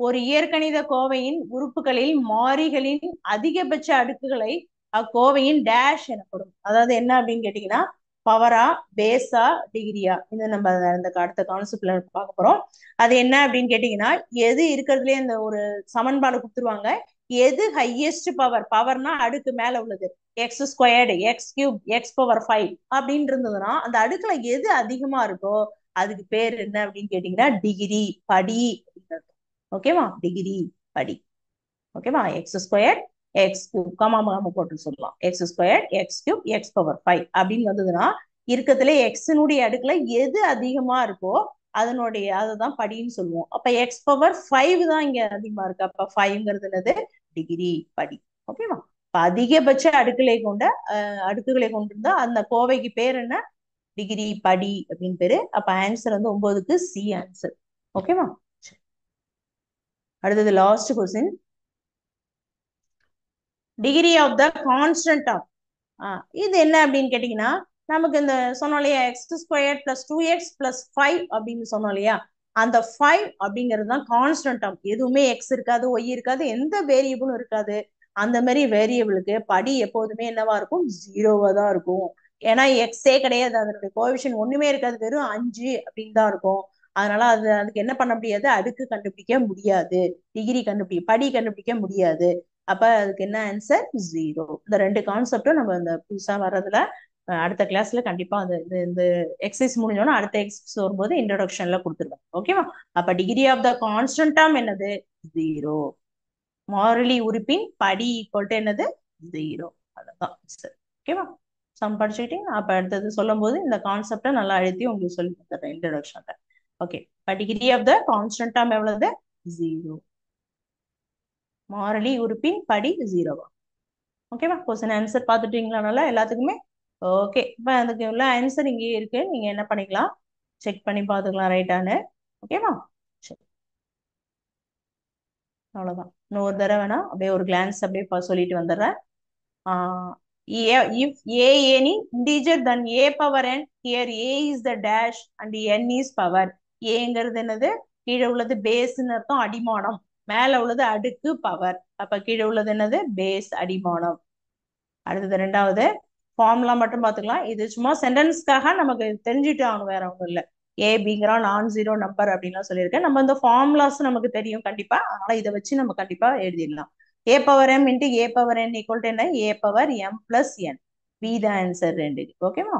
ஒரு இயற்கணித கோவையின் உறுப்புகளில் மாறிகளின் அதிகபட்ச அடுக்குகளை அக்கோவையின் டேஷ் எனப்படும். அதாவது என்ன அப்படின்னு கேட்டீங்கன்னா பவரா, பேஸா, டிகிரியா, இது நம்ம இந்த அடுத்த கான்செப்ட்ல பார்க்க போறோம். அது என்ன அப்படின்னு கேட்டீங்கன்னா எது இருக்கிறதுலே இந்த ஒரு சமன்பாடு கொடுத்துருவாங்க. எது ஹையஸ்ட் பவர், பவர்னா அடுக்கு மேல உள்ளது, X squared, X cube, X power 5 அப்படின்னு இருந்ததுன்னா அந்த அடுக்குல எது அதிகமா இருக்கோ அதுக்கு பேர் என்ன அப்படின்னு கேட்டீங்கன்னா டிகிரி, படி அப்படின்னு. ஓகேவா, டிகிரி, படி. ஓகேவா, X square X cube, comma போட்டு சொல்லலாம். X square X cube X power 5 அப்படின்னு வந்ததுன்னா இருக்கிறதுல எக்ஸினுடைய அடுக்குல எது அதிகமா இருக்கோ அதுதான் படின்னு சொல்லுவோம். அப்ப எக்ஸ் பவர் 5 தான் இங்க அதிகமா இருக்கு. அப்ப 5ங்கிறது என்னது? டிகிரி, படி. ஓகேவா, இப்ப அதிகபட்ச அடுக்குகளை கொண்டிருந்தா அந்த கோவைக்கு பேர் என்ன? டிகிரி, படி அப்படின்னு பேரு. அப்ப ஆன்சர் வந்து 9க்கு சி ஆன்சர். ஓகேவா, அடுத்தது last question. Degree of the constant of, இது என்ன அப்படின்னு கேட்டீங்கன்னா நமக்கு இந்த சொன்னோம் இல்லையா, X square plus 2x plus 5 அப்படின்னு சொன்னோம் இல்லையா, அந்த 5 அப்படிங்கிறது தான் கான்ஸ்டன்ட் ஆஃப். எதுவுமே எக்ஸ் இருக்காது, ஒய் இருக்காது, எந்த வேரியபிளும் இருக்காது. அந்த மாதிரி வேரியபிளுக்கு படி எப்போதுமே என்னவா இருக்கும்? 0வா தான் இருக்கும். ஏன்னா எக்ஸே கிடையாது, அதனுடைய கோஎஃபிஷியன்ட் ஒண்ணுமே இருக்காது, வெறும் 5 அப்படின்னு தான் இருக்கும். அதனால அதுக்கு என்ன பண்ண முடியாது? அடுக்கு கண்டுபிடிக்க முடியாது, படி கண்டுபிடிக்க முடியாது. அப்ப அதுக்கு என்ன ஆன்சர்? 0. இந்த ரெண்டு கான்செப்டும் நம்ம இந்த புதுசா வர்றதுல அடுத்த கிளாஸ்ல கண்டிப்பா இந்த எக்ஸசைஸ் முடிஞ்சோன்னா அடுத்த எக்ஸசைஸ் வரும்போது இன்ட்ரோடக்ஷன்ல கொடுத்துருவேன். ஓகேவா, அப்ப degree of the constant term என்னது? 0. மாறிலி உறுப்பின் படி ஈக்குவல் டு என்னது? 0. அதான் சரி. ஓகேவா, சம் படிச்சுக்கிட்டீங்க. அப்ப அடுத்தது சொல்லும் போது இந்த கான்செப்டை நல்லா அழுத்தி உங்களுக்கு சொல்லி கொடுத்துறேன் இன்ட்ரோடக்ஷன்ல. ஓகே, இப்ப degree of the constant term எவ்வளவு? 0. மாறிலி உறுப்பின் படி 0வா? ஓகேவா, கொஸ்டின் ஆன்சர் பார்த்துட்டீங்களா நல்லா எல்லாத்துக்குமே? ஓகே, இப்போ அதுக்கு உள்ள ஆன்சர் இங்கே இருக்கு, நீங்க என்ன பண்ணிக்கலாம், செக் பண்ணி பார்த்துக்கலாம் ரைட்டானு. ஓகேவா, சரி, அவ்வளோதான். இன்னொரு தடவை வேணா அப்படியே ஒரு கிளான்ஸ் அப்படியே சொல்லிட்டு வந்துடுறேன். If a any integer then a power n, here a is the dash and n is power. ஏங்கிறது என்னது? கீழே உள்ளது பேஸ்ன்னு அர்த்தம், அடிமானம். மேல உள்ளது அடுக்கு, பவர். அப்ப கீழே உள்ளது என்னது? பேஸ், அடிமானம். அடுத்தது ரெண்டாவது ஃபார்முலா மட்டும் பார்த்துக்கலாம். இது சும்மா சென்டென்ஸ்க்காக நமக்கு தெரிஞ்சுட்டு ஆகணும், வேற ஒன்றும் இல்லை. ஏபிங்கிறான் நான் ஜீரோ நம்பர் அப்படின்லாம் சொல்லியிருக்கேன். நம்ம இந்த ஃபார்முலாஸ் நமக்கு தெரியும் கண்டிப்பா, அதனால இதை வச்சு நம்ம கண்டிப்பா எழுதிடலாம். a power m into a power n equal to என்ன a power m plus n. b the answer ரெண்டு. ஓகேவா?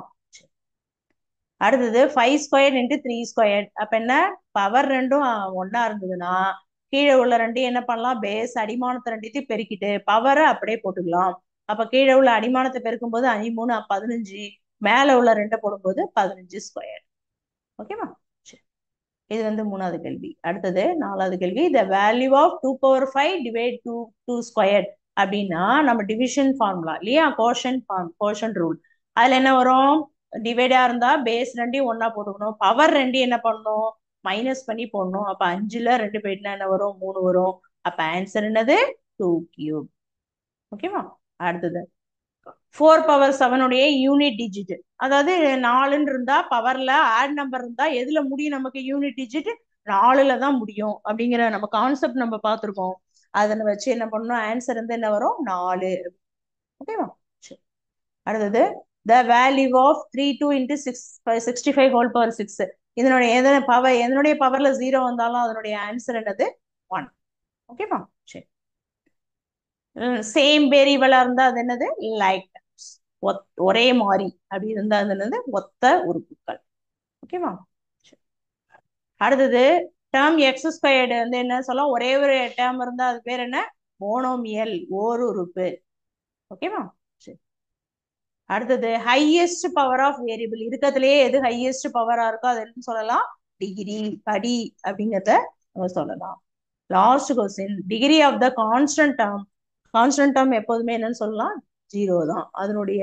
அடுத்தது 5 ஸ்கொயர்ட் இன்ட்டு 3 ஸ்கொயர்ட். அப்ப என்ன பவர் ரெண்டும் ஒன்னா இருந்ததுன்னா கீழே உள்ள ரெண்டையும் என்ன பண்ணலாம், பேஸ் அடிமானத்தை ரெண்டுத்தையும் பெருக்கிட்டு பவரை அப்படியே போட்டுக்கலாம். அப்ப கீழே உள்ள அடிமானத்தை பெருக்கும் போது 3 15, மேல உள்ள ரெண்டை போடும்போது 15 ஸ்கொயர். ஓகேவா? இது வந்து மூணாவது கேள்வி. அடுத்தது நாலாவது கேள்வி, the value of 2 power 5 divide 2 square அப்படின்னா நம்ம டிவிஷன் ஃபார்முலா இல்லையா, கோஷன் ரூல். அதுல என்ன வரும், டிவைடா இருந்தா பேஸ் ரெண்டையும் ஒன்னா போட்டுக்கணும், பவர் ரெண்டையும் என்ன பண்ணணும், மைனஸ் பண்ணி போடணும். அப்ப 5ல 2 போயிட்டுனா என்ன வரும், 3 வரும். அப்ப ஆன்சர் என்னது, 2 cube. ஓகேவா? அடுத்தது 4 power 7 உடைய யூனிட் டிஜிட். அதாவது 4ன்னு இருந்தா பவர்ல ஆட் நம்பர் இருந்தா எதுல முடியும், நமக்கு யூனிட் டிஜிட் 4ல தான் முடியும் அப்படிங்கிற நம்ம கான்செப்ட் நம்ம பார்த்திருக்கோம். அதனை வச்சு என்ன பண்ணணும், ஆன்சர் வந்து என்ன வரும், 4. ஓகேவா? அடுத்தது த value of 32 into 65 whole power 6. இதனுடைய எதனுடைய பவர்ல 0 வந்தாலும் அதனுடைய ஆன்சர் என்னது, 1. ஓகேவா? சரி. சேம் வேரியபிளா இருந்தா அது என்னது, லைக் ஒரே மாதிரி அப்படி இருந்தா அது என்னது, ஒத்த உறுப்புகள். ஓகேவா? அடுத்தது டேர்ம் எக்ஸ் ஸ்கொயர்டு வந்து என்ன சொல்ல, ஒரே ஒரு டேர்ம் இருந்தா அது பேர் என்ன, மோனோமியல், ஓர் உறுப்பு. ஓகேவா? சரி. அடுத்தது ஹையஸ்ட் பவர் ஆஃப் வேரியபிள். இருக்கிறதுலயே எது ஹையஸ்ட் பவரா இருக்கோ அது என்ன சொல்லலாம், டிகிரி, படி அப்படிங்கிறத நம்ம சொல்லலாம். Last question, degree of the constant term எப்போதுமே என்னன்னு சொல்லலாம், 0 தான். அதனுடைய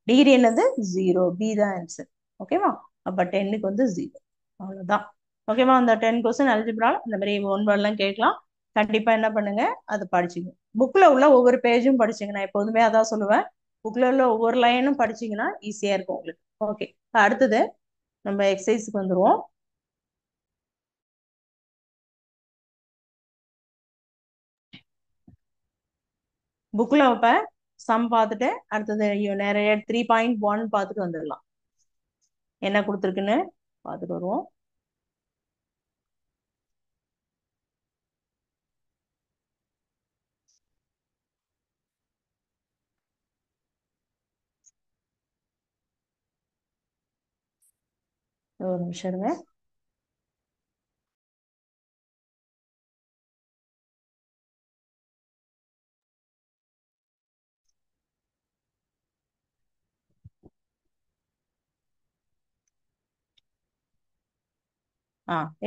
டிகிரி என்னது, 0. பி தான் ஆன்சர். ஓகேவா? அப்ப 10க்கு வந்து 0. அவ்வளவுதான். ஓகேவா? அந்த 10 கொஸ்டின் அல்ஜிப்ரால இந்த மாதிரி 1 வேர்ட்லாம் கேட்கலாம். கண்டிப்பா என்ன பண்ணுங்க, அதை படிச்சுங்க. புக்ல உள்ள ஒவ்வொரு பேஜும் படிச்சுங்க. நான் எப்போதுமே அதான் சொல்லுவேன், புக்ல உள்ள ஒவ்வொரு லைனும் படிச்சீங்கன்னா ஈஸியா இருக்கும் உங்களுக்கு. ஓகே, அடுத்தது நம்ம எக்ஸசைஸ்க்கு வந்துருவோம். புக்ல இப்ப சம் பார்த்துட்டு அடுத்தது நிறைய 3.1 பார்த்துட்டு வந்துடலாம். என்ன கொடுத்துருக்குன்னு பார்த்துட்டு வருவோம். ஒரு நிமிஷம் இருங்க.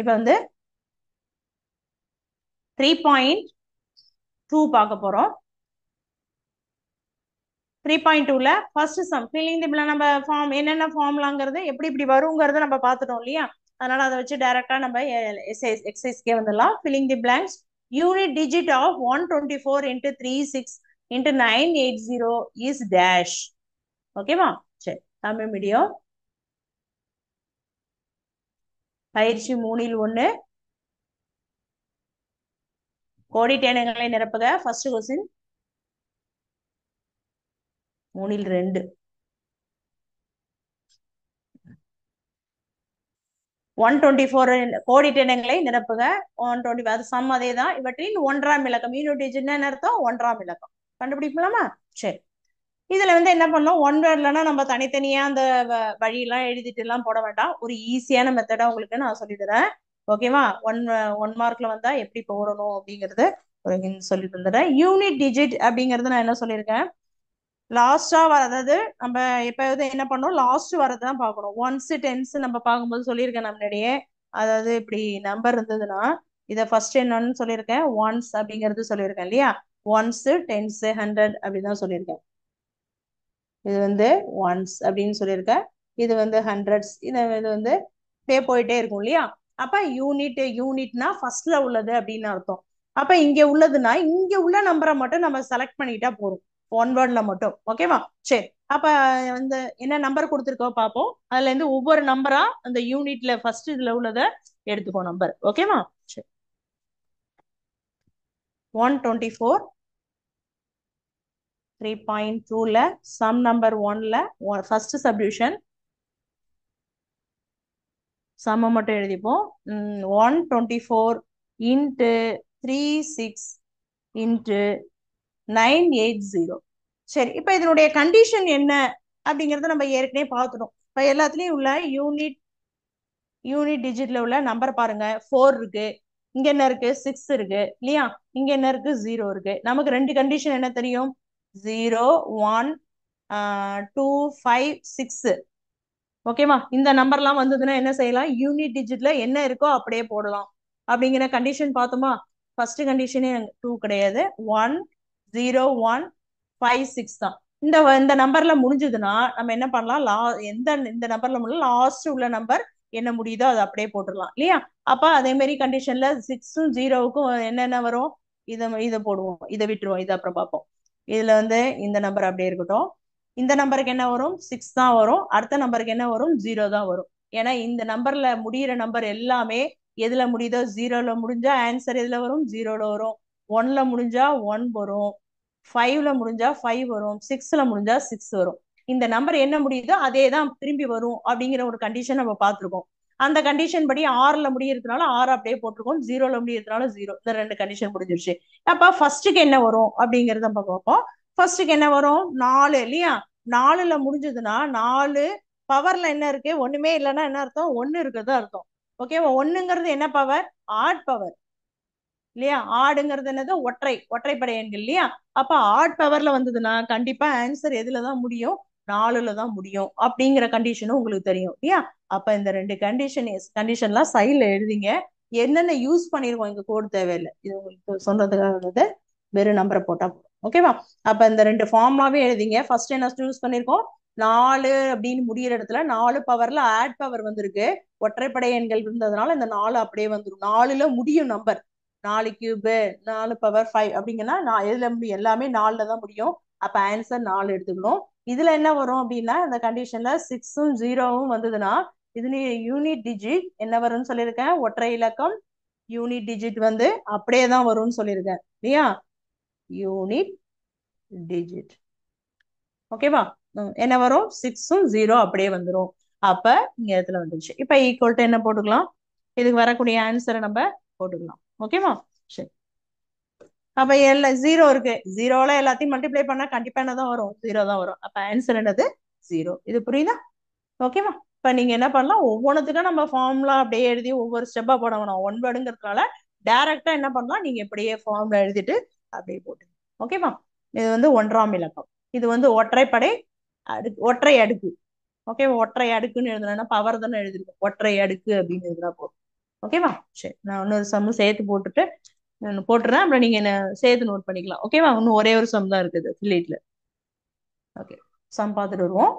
இப்ப வந்து 3.2 பார்க்க போறோம். 3.2ல first sum filling the blank. நம்ம ஃபார்ம் என்னென்ன ஃபார்ம்லாங்கிறது எப்படி இப்படி வருங்கிறத நம்ம பார்த்துட்டோம் இல்லையா, அதனால அதை வச்சு டைரக்டா நம்ம எக்ஸசைஸ்க்கே வந்துடலாம். Filling the blanks. Unit digit of 124 into 36 into 980 is dash. ஓகேவா? சரி, தமிழ் மீடியம். பயிற்சி 3ல் 1, கோடிட்ட எண்களை நிரப்புக. First question. 3ல் 2, 124 கோடிட்ட எண்களை நிரப்புக. 120 அது சம் அதே தான். இவற்றின் 1ஆம் இலக்கம், யூனிட் டிஜிட்னா என்ன அர்த்தம், 1ஆம் இலக்கம் கண்டுபிடிக்கலாமா? சரி, இதுல வந்து என்ன பண்ணோம், ஒன் வேர்ட்லன்னா நம்ம தனித்தனியா அந்த வழியெல்லாம் எழுதிட்டு எல்லாம் போட வேண்டாம். ஒரு ஈஸியான மெத்தடா உங்களுக்கு நான் சொல்லி தரேன். ஓகேவா? ஒன் மார்க்ல வந்தா எப்படி போடணும் அப்படிங்கறது ஒரு சொல்லி தந்துடுறேன். யூனிட் டிஜிட் அப்படிங்கறது நான் என்ன சொல்லியிருக்கேன், லாஸ்டா அதாவது நம்ம எப்பயாவது என்ன பண்ணோம், லாஸ்ட் வரதான் பார்க்கணும். ஒன்ஸ் டென்ஸ் நம்ம பார்க்கும்போது சொல்லியிருக்கேன் முன்னாடியே. அதாவது இப்படி நம்பர் இருந்ததுன்னா இதை ஃபர்ஸ்ட் என்னன்னு சொல்லியிருக்கேன், ஒன்ஸ் அப்படிங்கிறது சொல்லியிருக்கேன் இல்லையா. ஒன்ஸ், டென்ஸ், 100 அப்படிதான் சொல்லியிருக்கேன். இது வந்து ஒன்ஸ் அப்படின்னு சொல்லியிருக்கேன், இது வந்து ஹண்ட்ரட்ஸ், இது வந்து போயிட்டே இருக்கும் இல்லையா. அப்ப யூனிட்னா ஃபர்ஸ்ட்ல உள்ளது அப்படின்னு அர்த்தம். அப்ப இங்க உள்ளதுன்னா இங்க உள்ள நம்பரை மட்டும் நம்ம செலக்ட் பண்ணிட்டா போதும், ஒன் வேர்ட்ல மட்டும். ஓகேவா? சரி, அப்ப வந்து என்ன நம்பர் கொடுத்துருக்கோம் பார்ப்போம். அதுல இருந்து ஒவ்வொரு நம்பரா அந்த யூனிட்ல ஃபர்ஸ்ட் இதுல உள்ளதை எடுத்துக்கோ நம்பர். ஓகேவா? சரி, 124 3.2ல சம் நம்பர் 1ல ஃபர்ஸ்ட் சப்டிவிஷன் சம மட்டும் எழுதிப்போம். 124 into 36 into 980. சரி, இப்ப இதனுடைய கண்டிஷன் என்ன அப்படிங்கறத நம்ம ஏற்கனவே பார்த்துட்டோம். இப்ப எல்லாத்துலயும் உள்ள யூனிட் டிஜிட்ல உள்ள நம்பர் பாருங்க. 4 இருக்கு, இங்க என்ன இருக்கு, 6 இருக்கு இல்லையா, இங்க என்ன இருக்கு, 0 இருக்கு. நமக்கு ரெண்டு கண்டிஷன் என்ன தெரியும், 0 1 2 5 6. ஓகேவா, இந்த நம்பர்லாம் வந்ததுன்னா என்ன செய்யலாம், யூனிட் டிஜிட்ல என்ன இருக்கோ அப்படியே போடலாம் அப்படிங்கிற கண்டிஷன் பார்த்தோமா. ஃபர்ஸ்ட் கண்டிஷனே 2 கிடையாது, 1 0 1 5 6 தான். இந்த நம்பர்ல முடிஞ்சதுன்னா நம்ம என்ன பண்ணலாம், இந்த நம்பர்ல முடியல, லாஸ்ட் உள்ள நம்பர் என்ன முடியுதோ அதை அப்படியே போட்டுடலாம் இல்லையா. அப்ப அதே மாதிரி கண்டிஷன்ல 6ம் 0வுக்கும் என்னென்ன வரும், இதை போடுவோம், இதை விட்டுருவோம், இதை அப்புறம் பார்ப்போம். இதுல இந்த நம்பர் அப்படியே இருக்கட்டும். இந்த நம்பருக்கு என்ன வரும், 6 தான் வரும். அடுத்த நம்பருக்கு என்ன வரும், 0 தான் வரும். ஏன்னா இந்த நம்பர்ல முடியிற நம்பர் எல்லாமே எதுல முடியுதோ, 0ல முடிஞ்சா ஆன்சர் எதுல வரும், 0ல வரும். 1ல முடிஞ்சா 1 வரும், 5ல முடிஞ்சா 5 வரும், 6ல முடிஞ்சா 6 வரும். இந்த நம்பர் என்ன முடியுதோ அதே தான் திரும்பி வரும் அப்படிங்கிற ஒரு கண்டிஷன் நம்ம பார்த்திருக்கோம். அந்த கண்டிஷன் படி 6ல முடியறதுனால 6 அப்படியே போட்டிருக்கோம், 0ல முடியறதுனால 0. இந்த ரெண்டு கண்டிஷன் முடிஞ்சிருச்சு. அப்ப ஃபர்ஸ்ட்டுக்கு என்ன வரும் அப்படிங்கறத நம்ம பார்ப்போம். ஃபர்ஸ்ட்டுக்கு என்ன வரும், 4 இல்லையா. 4ல முடிஞ்சதுன்னா 4 பவர்ல என்ன இருக்கு, ஒண்ணுமே இல்லைன்னா என்ன அர்த்தம், 1 இருக்கிறது அர்த்தம். ஓகேவா, 1ங்கிறது என்ன பவர், ஆட் பவர் இல்லையா. ஆடுங்கிறது என்னது, ஒற்றைப்படை எண்கள் இல்லையா. அப்ப ஆட் பவர்ல வந்ததுன்னா கண்டிப்பா ஆன்சர் எதுலதான் முடியும், 4ல தான் முடியும் அப்படிங்கிற கண்டிஷனும் உங்களுக்கு தெரியும் இல்லையா. அப்ப இந்த ரெண்டு கண்டிஷன்லாம் சைட்ல எழுதிங்க. என்னென்ன யூஸ் பண்ணிருக்கோம், இங்க கோடு தேவையில்லை, இது உங்களுக்கு சொல்றதுக்காக வெறும் நம்பரை போட்டா போதும். ஓகேவா. அப்ப இந்த ரெண்டு ஃபார்மாவே எழுதிங்க. ஃபர்ஸ்ட் என்ன யூஸ் பண்ணிருக்கோம், 4 அப்படின்னு முடியிற இடத்துல 4 பவர்ல ஆட் பவர் வந்திருக்கு, ஒற்றைப்படை எண்கள் இருந்ததுனால இந்த 4 அப்படியே வந்துடும். 4ல முடியும் நம்பர், 4 கியூபு 4 பவர் 5 அப்படிங்கன்னா எதுல முடியும், எல்லாமே 4ல தான் முடியும். அப்ப ஆன்சர் 4 எடுத்துக்கணும். இதுல என்ன வரும் அப்படின்னா, இந்த கண்டிஷன்ல 6ம் 0வும் வந்ததுன்னா இது யூனிட் டிஜிட் என்ன வரும்னு சொல்லியிருக்கேன், ஒற்றை இலக்கம் யூனிட் டிஜிட் அப்படியே தான் வரும்னு சொல்லியிருக்கேன் இல்லையா, யூனிட் டிஜிட். ஓகேவா, என்ன வரும், 6ம் 0 அப்படியே வந்துடும். அப்ப இங்க இடத்துல வந்துருச்சு. இப்ப ஈக்குவல் டு என்ன போட்டுக்கலாம், இதுக்கு வரக்கூடிய ஆன்சரை நம்ம போட்டுக்கலாம். ஓகேவா, சரி. அப்ப 0 இருக்கு, 0ல எல்லாத்தையும் மல்டிப்ளை பண்ணா கண்டிப்பா என்னதான் வரும், 0 தான் வரும். அப்ப ஆன்சர் என்னது, 0. இது புரியுதா. ஓகேவா. இப்ப நீங்க என்ன பண்ணலாம், ஒவ்வொன்றுத்துக்கும் நம்ம ஃபார்முலா அப்படியே எழுதி ஒவ்வொரு ஸ்டெப்பா போட வேணும். 1 வேர்டுங்கிறதுனால டைரக்டா என்ன பண்ணலாம், நீங்க இப்படியே ஃபார்முலா எழுதிட்டு அப்படியே போட்டு. ஓகேவா. இது 1ஆம் இலக்கம், இது ஒற்றைப்படை ஒற்றை அடுக்கு. ஓகேவா, ஒற்றை அடுக்குன்னு எழுதுனா பவர் தானே எழுதிருக்கோம், ஒற்றை அடுக்கு அப்படின்னு எழுதுனா போதும். ஓகேவா, சரி. நான் இன்னொரு சம் சேர்த்து போட்டுட்டு போட்டுறேன், அப்புறம் நீங்க என்ன சேர்த்து நோட் பண்ணிக்கலாம். ஓகேவா, இன்னும் ஒரே ஒரு சம் தான் இருக்குது ஃபில்லேட்ல. ஓகே, சம் பார்த்துட்டு வருவோம்.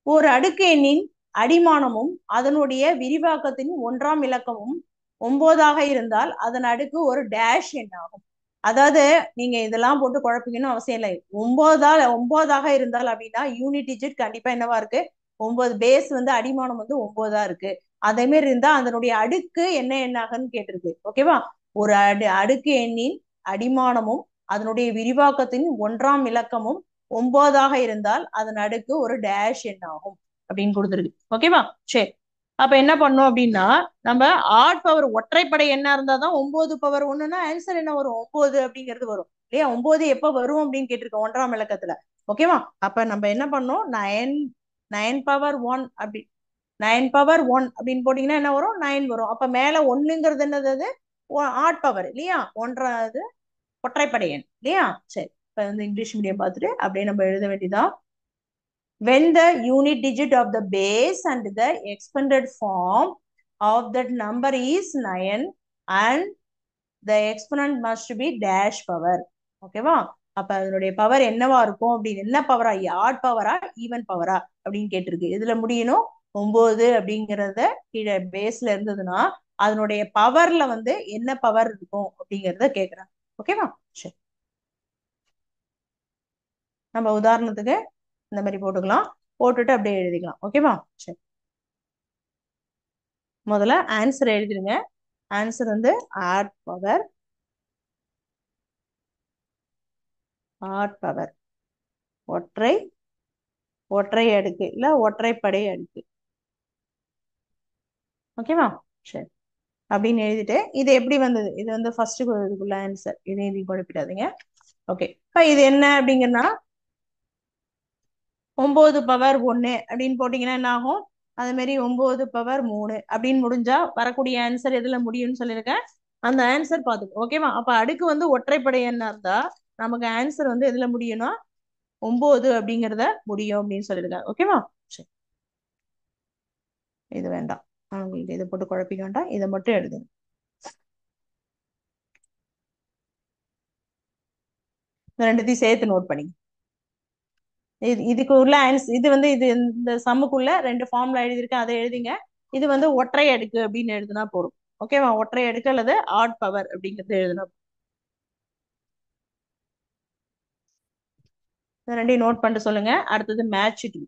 ஒரு அடுக்கு எண்ணின் அடிமானமும் அதனுடைய விரிவாக்கத்தின் 1ஆம் இலக்கமும் 9ஆக இருந்தால் அதன் அடுக்கு ஒரு டேஷ் எண் ஆகும். அதாவது நீங்க இதெல்லாம் போட்டு குழப்பிக்கணும் அவசியம் இல்லை. 9ஆக இருந்தால் அப்படின்னா யூனிட் டிஜிட் கண்டிப்பா என்னவா இருக்கு, 9. பேஸ் அடிமானம் 9ஆ இருக்கு. அதே மாதிரி இருந்தா அதனுடைய அடுக்கு என்ன எண்ணாகன்னு கேட்டிருக்கு. ஓகேவா, ஒரு அடுக்கு எண்ணின் அடிமானமும் அதனுடைய விரிவாக்கத்தின் 1ஆம் இலக்கமும் 9ஆக இருந்தால் அதன் அடுக்கு ஒரு டேஷ் எண் ஆகும் அப்படின்னு கொடுத்துருக்கு. ஓகேவா, சரி. அப்ப என்ன பண்ணோம் அப்படின்னா, நம்ம ஆட் பவர் ஒற்றைப்படை என்ன இருந்தாதான் 9 பவர் 1ன்னா ஆன்சர் என்ன வரும், 9 அப்படிங்கிறது வரும் இல்லையா. 9 எப்ப வரும் அப்படின்னு கேட்டிருக்கோம் 1ஆம் இலக்கத்துல. ஓகேவா, அப்ப நம்ம என்ன பண்ணோம், 9 பவர் 1 அப்படி 9 பவர் 1 அப்படின்னு போட்டீங்கன்னா என்ன வரும், 9 வரும். அப்ப மேல 1ங்கிறது என்னது, ஆட் பவர் இல்லையா, ஒன்றாவது ஒற்றைப்படை எண் இல்லையா. சரி, இப்ப இங்கிலீஷ் மீடியம் பார்த்துட்டு அப்படியே நம்ம எழுத வேண்டியதான். When the unit digit of the base and the expanded form of that number is 9 and the exponent must be dash power. ஓகேவா, அப்ப அதனுடைய பவர் என்னவா இருக்கும் அப்படின்னு, என்ன பவரா, ஆட் பவரா ஈவன் பவரா அப்படின்னு கேட்டிருக்கு. இதுல முடியணும் 9 அப்படிங்கறத கீழே பேஸ்ல இருந்ததுன்னா அதனுடைய பவர்ல என்ன பவர் இருக்கும் அப்படிங்கறத கேக்குறாங்க. ஓகேவா, சரி. நம்ம உதாரணத்துக்கு இந்த மாதிரி போட்டுக்கலாம், போட்டுட்டு அப்படியே எழுதிக்கலாம். ஓகேவா, சரி. முதல்ல ஆன்சர் எழுதிருங்க. ஆன்சர் ஆட் பவர் ஒற்றை ஒற்றை அடுக்கு இல்ல ஒற்றைப்படை அடுக்கு. ஓகேவா? சரி. அப்படின்னு எழுதிட்டு இது எப்படி வந்தது, இது வந்து ஃபர்ஸ்ட் இதுக்குள்ள ஆன்சர், இது எழுதி குழப்பிடாதீங்க. ஓகே, இப்ப இது என்ன அப்படிங்கன்னா 9 பவர் 1 அப்படின்னு போட்டீங்கன்னா என்ன ஆகும், அது மாதிரி 9 பவர் 3 அப்படின்னு முடிஞ்சா வரக்கூடிய ஆன்சர் எதுல முடியும்னு சொல்லியிருக்கேன், அந்த ஆன்சர் பார்த்துக்கோ. ஓகேவா? அப்ப அடுக்கு வந்து ஒற்றைப்படை எண்ணா இருந்தா நமக்கு ஆன்சர் வந்து எதுல முடியும்னா 9 அப்படிங்கிறத முடியும் அப்படின்னு சொல்லியிருக்காங்க. ஓகேவா? சரி, இது வேண்டாம், உங்களுக்கு இதை போட்டு குழப்பிக்க வேண்டாம், இதை மட்டும் எழுதுங்க. இந்த ரெண்டுத்தையும் சேர்த்து நோட் பண்ணி இதுக்கு உள்ள ஆன்சர், இது வந்து இது இந்த சம்முக்குள்ள ரெண்டு ஃபார்முலா எழுதியிருக்கேன், அதை எழுதிங்க. இது வந்து ஒற்றை அடுக்கு அப்படின்னு எழுதுனா போதும். ஓகேவா? ஒற்றை அடுக்கு அல்லது ஆட் பவர் அப்படிங்கிறது எழுதுனா ரெண்டையும் நோட் பண்ணிட்டு சொல்லுங்க. அடுத்தது மேட்ச் டூ.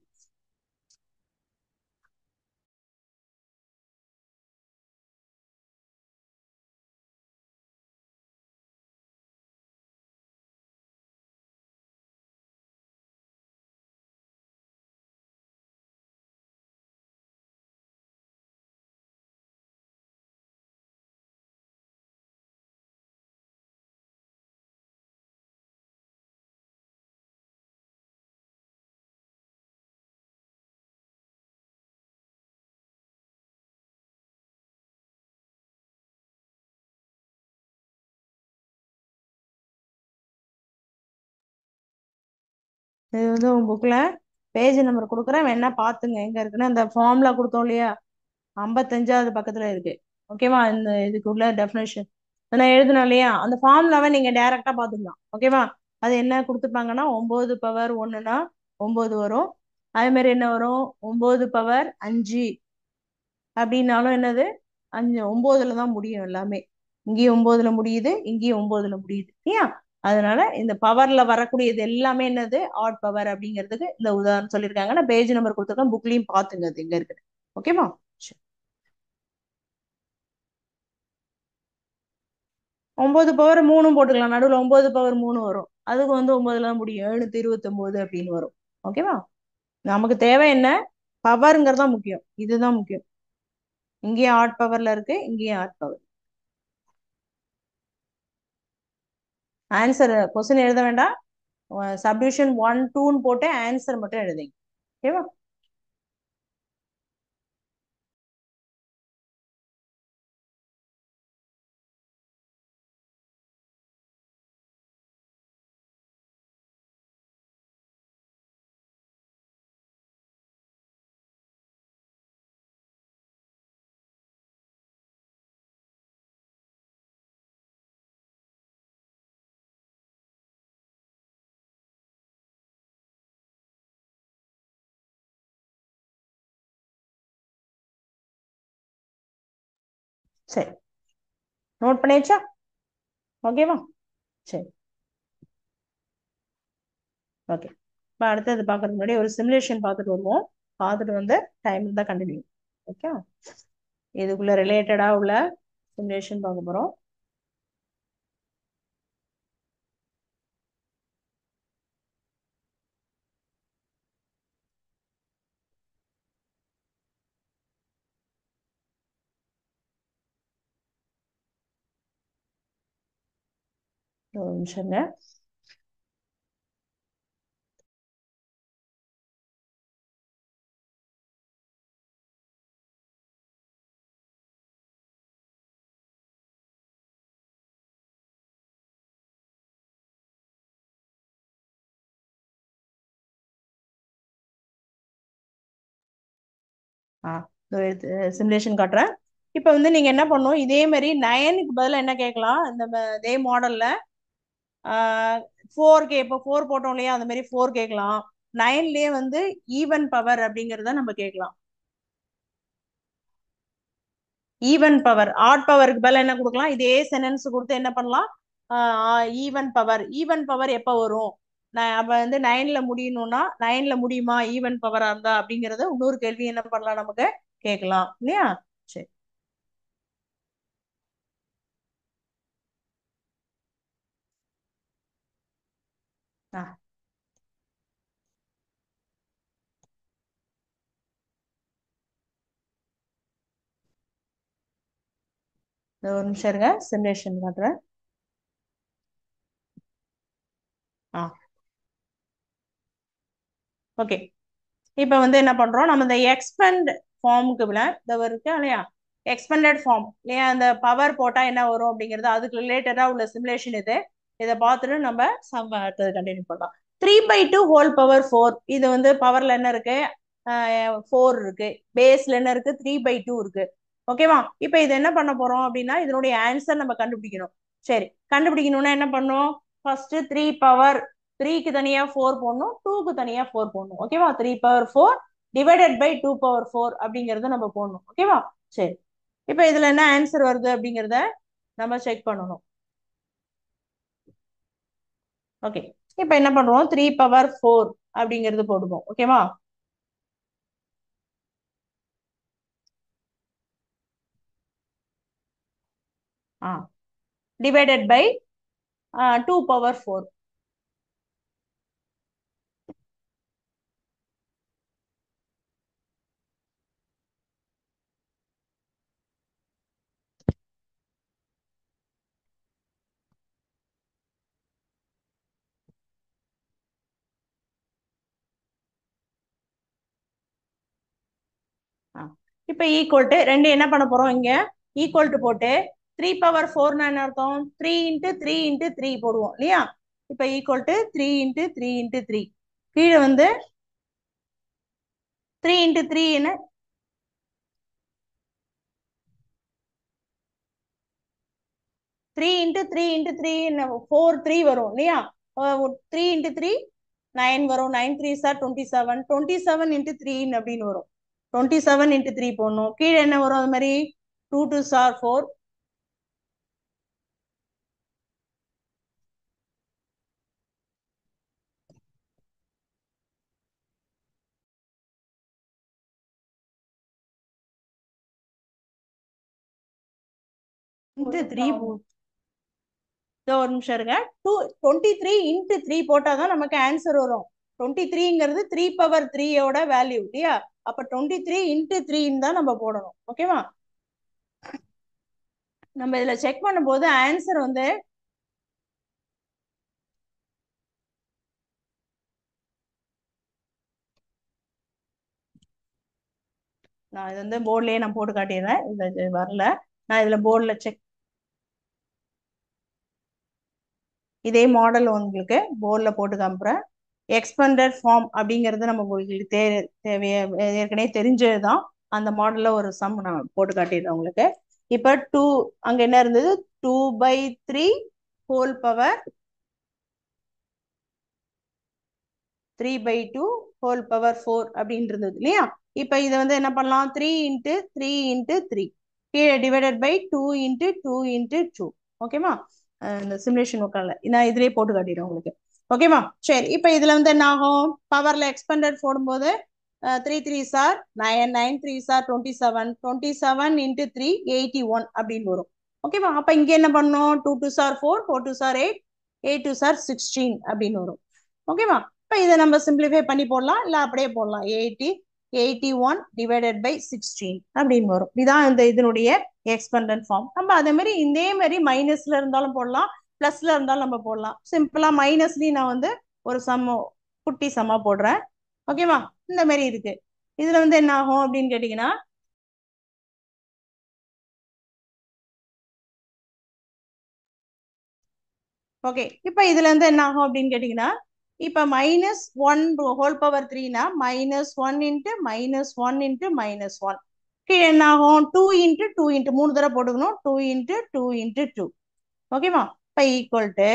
இது வந்து உங்க புக்ல பேஜ் நம்பர் கொடுக்குறேன், வேணா பாத்துங்க எங்க இருக்குன்னு. அந்த ஃபார்முலா கொடுத்தோம் இல்லையா, 55வது பக்கத்துல இருக்கு. ஓகேவா? இந்த இதுக்குள்ள டெஃபினேஷன் நான் எழுதணும் இல்லையா, அந்த ஃபார்முலாவை நீங்க டைரக்டா பாத்துக்கலாம். ஓகேவா? அது என்ன கொடுத்துருப்பாங்கன்னா 9 பவர் 1னா 9 வரும். அதே மாதிரி என்ன வரும், 9 பவர் 5 அப்படின்னாலும் என்னது, 5 9ல தான் முடியும் எல்லாமே. இங்கேயும் 9ல முடியுது, இங்கேயும் 9ல முடியுது இல்லையா. அதனால இந்த பவர்ல வரக்கூடியது எல்லாமே என்னது, ஆட் பவர் அப்படிங்கிறதுக்கு இந்த உதாரணம் சொல்லியிருக்காங்க. நான் பேஜ் நம்பர் கொடுத்துருக்கேன், புக்லயும் பாத்துங்க அது எங்க இருக்குது. ஓகேவா? சரி. 9 பவர் 3 போட்டுக்கலாம், நடுவில் 9 பவர் 3 வரும், அதுக்கு வந்து 9ல தான் முடியும், 729 அப்படின்னு வரும். ஓகேவா? நமக்கு தேவை என்ன, பவர்ங்கிறது தான் முக்கியம், இதுதான் முக்கியம். இங்கேயும் ஆட் பவர்ல இருக்கு, இங்கேயும் ஆட் பவர். ஆன்சர் கொஸ்டின் எழுத வேண்டாம், சப்டிவிஷன் 1 2ன்னு போட்டு ஆன்சர் மட்டும் எழுதிங்க. ஓகேவா? சரி, நோட் பண்ணியாச்சா? ஓகேவா? சரி, ஓகே. இப்போ அடுத்தது பார்க்கறதுக்கு முன்னாடி ஒரு சிமுலேஷன் பார்த்துட்டு வருவோம். பார்த்துட்டு வந்து டைம் தான் கண்டினியூ. ஓகே, இதுக்குள்ள ரிலேட்டடா உள்ள சிமுலேஷன் பார்க்க போறோம். ஒரு நிமிஷங்க. ஆ, சிமுலேஷன் காட்டுறேன். இப்போ வந்து நீங்க என்ன பண்ணணும், இதே மாதிரி 9க்கு பதிலா என்ன கேட்கலாம், இந்த இதே மாடல்ல 4 இப்போ 4 போட்டோம் இல்லையா, அந்த மாதிரி 4 கேட்கலாம். 9லயே வந்து ஈவன் பவர் அப்படிங்கறத நம்ம கேட்கலாம். ஈவன் பவர், ஆட் பவருக்கு பதிலா என்ன கொடுக்கலாம், இதே சென்டென்ஸ் கொடுத்து என்ன பண்ணலாம், ஈவன் பவர். ஈவன் பவர் எப்ப வரும், அப்ப வந்து 9ல முடியணும்னா 9ல முடியுமா ஈவன் பவரா இருந்தா அப்படிங்கறத இன்னொரு கேள்வி என்ன பண்ணலாம், நமக்கு கேட்கலாம் இல்லையா. சரி. ஆ, ஒரு நிமிஷம் இருங்க, சிமுலேஷன் காட்டுறேன். ஓகே, இப்போ வந்து என்ன பண்றோம், நம்ம இந்த எக்ஸ்பெண்ட் ஃபார்முக்கு இந்த இருக்கு இல்லையா, எக்ஸ்பெண்டட் ஃபார்ம் இல்லையா, அந்த பவர் போட்டா என்ன வரும் அப்படிங்கிறது அதுக்கு ரிலேட்டடா உள்ள சிமுலேஷன் இது. இதை பார்த்துட்டு நம்ம சம் கண்டினியூ பண்ணலாம். 3/2 ஹோல் பவர் 4, இது வந்து பவர்ல என்ன இருக்கு, 4 இருக்கு, பேஸ்ல என்ன இருக்கு, 3/2 இருக்கு. ஓகேவா, இப்போ இது என்ன பண்ண போறோம் அப்படின்னா இதனுடைய ஆன்சர் நம்ம கண்டுபிடிக்கணும். சரி, கண்டுபிடிக்கணும்னா என்ன பண்ணும், ஃபர்ஸ்ட் 3/3க்கு தனியா 4 போடணும், 2க்கு தனியா 4 போடணும். ஓகேவா, 3/4 டிவைடட் பை 2/4 அப்படிங்கறத நம்ம போடணும். ஓகேவா, சரி, இப்போ இதுல என்ன ஆன்சர் வருது அப்படிங்கறத நம்ம செக் பண்ணணும். ஓகே, இப்போ என்ன பண்ணுவோம், 3/4 அப்படிங்கிறது போடுவோம். ஓகேவா, டிவைடட் பை 2/4. இப்போ ஈக்குவல் டு ரெண்டு என்ன பண்ண போறோம், இங்க ஈக்குவல் டு போட்டு 3/4 என்ன அர்த்தம், 3 × 3 × 3 போடுவோம் இல்லையா. இப்போ ஈக்குவல் டு 3 × 3 × 3, கீழே வந்து 3 × 3 என்ன, 3 × 3 × 3 4 3 வரும் இல்லையா. 3 × 3 9 வரும், 9 3s are 27, 27 × 3 அப்படின்னு வரும். 27 × 3 போடணும், கீழே என்ன வரும், அது மாதிரி 2 2s are 4, × 3 ஒரு நிமிஷம் இருங்க, 23 × 3 போட்டாதான் நமக்கு ஆன்சர் வரும். 23ங்கிறது 3/3 வேல்யூ இல்லையா, அப்ப 23 × 3 தான் நம்ம போடணும். ஓகேவா, நம்ம இதுல செக் பண்ணும்போது ஆன்சர் வந்து நான் இது வந்து போர்ட்லயே நான் போட்டு காட்டிடுறேன், இது வரல, நான் இதுல போர்ட்ல செக், இதே மாடல் உங்களுக்கு போர்ட்ல போட்டு காமிக்கிறேன். எக்ஸ்பெண்டட் ஃபார்ம் அப்படிங்கிறது நம்ம உங்களுக்கு தேவைய ஏற்கனவே தெரிஞ்சதுதான். அந்த மாடல்ல ஒரு சம் நான் போட்டு காட்டிடுறேன் உங்களுக்கு. இப்ப 2 அங்க என்ன இருந்தது, 2/3 ஹோல் பவர் 3/2 ஹோல் பவர் 4 அப்படின்னு இருந்தது இல்லையா. இப்ப இதை வந்து என்ன பண்ணலாம், 3 × 3 × 3 கீழே டிவைடட் பை 2 × 2 × 2. ஓகேவா, இந்த சிமுலேஷன் உட்கால நான் இதுலயே போட்டு காட்டிடுறேன் உங்களுக்கு. ஓகேவா, சரி, இப்ப இதுல வந்து என்ன ஆகும், பவர்ல எக்ஸ்பெண்டட் போடும்போது 3 3s are 9, 9 3s are 27, 27 × 3 81 அப்படின்னு வரும். ஓகேவா, அப்ப இங்க என்ன பண்ணும், 2 2s are 4, 4 2s are 8, 8 2s are 16 அப்படின்னு வரும். ஓகேவா, இப்ப இதை நம்ம சிம்பிளிஃபை பண்ணி போடலாம், இல்ல அப்படியே போடலாம், 81 டிவைடட் பை 16 அப்படின்னு வரும். இதான் இந்த இதனுடைய எக்ஸ்பெண்டன்ட் ஃபார்ம். நம்ம அதே மாதிரி இதே மாதிரி மைனஸ்ல இருந்தாலும் போடலாம், பிளஸ்ல இருந்தாலும் நம்ம போடலாம். சிம்பிளா மைனஸ்லயும் நான் வந்து ஒரு சம் குட்டி சம்மா போடுறேன். ஓகேவா, இந்த மாதிரி இருக்கு. இதுல வந்து என்ன ஆகும் அப்படின்னு கேட்டீங்கன்னா, ஓகே, இப்ப இதுல இருந்து என்ன ஆகும் அப்படின்னு கேட்டீங்கன்னா, இப்ப -1 ஹோல் பவர் 3னா -1 × -1 × -1 கீழே என்ன ஆகும், 2 × 2 × 3 தடவை போட்டுக்கணும், 2 × 2 × 2. ஓகேவா, இப்ப ஈக்குவல் டு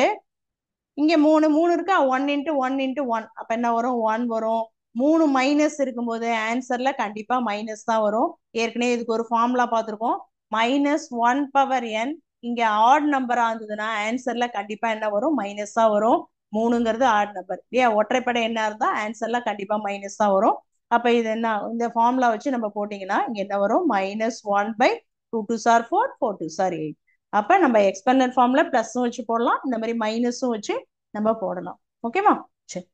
இங்க 3 3 இருக்கா, 1 × 1 × 1 அப்ப என்ன வரும், 1 வரும். 3 மைனஸ் இருக்கும்போது ஆன்சர்ல கண்டிப்பா மைனஸ் தான் வரும். ஏற்கனவே இதுக்கு ஒரு ஃபார்முலா பார்த்திருக்கோம், -1/n. இங்க ஆட் நம்பரா இருந்ததுன்னா ஆன்சர்ல கண்டிப்பா என்ன வரும், மைனஸ் தான் வரும். 3ங்கிறது ஆட் நம்பர் இல்லையா, ஒற்றைப்படை என்ன இருந்தா ஆன்சர்ல கண்டிப்பா மைனஸ் தான் வரும். அப்ப இது என்ன, இந்த ஃபார்முலா வச்சு நம்ம போட்டீங்கன்னா இங்க என்ன வரும், -1/2 2s are 4, 4 2s are 8. அப்ப நம்ம எக்ஸ்பெண்டட் ஃபார்ம்ல பிளஸும் வச்சு போடலாம், இந்த மாதிரி மைனஸும் வச்சு நம்ம போடலாம். ஓகேவா, சரி,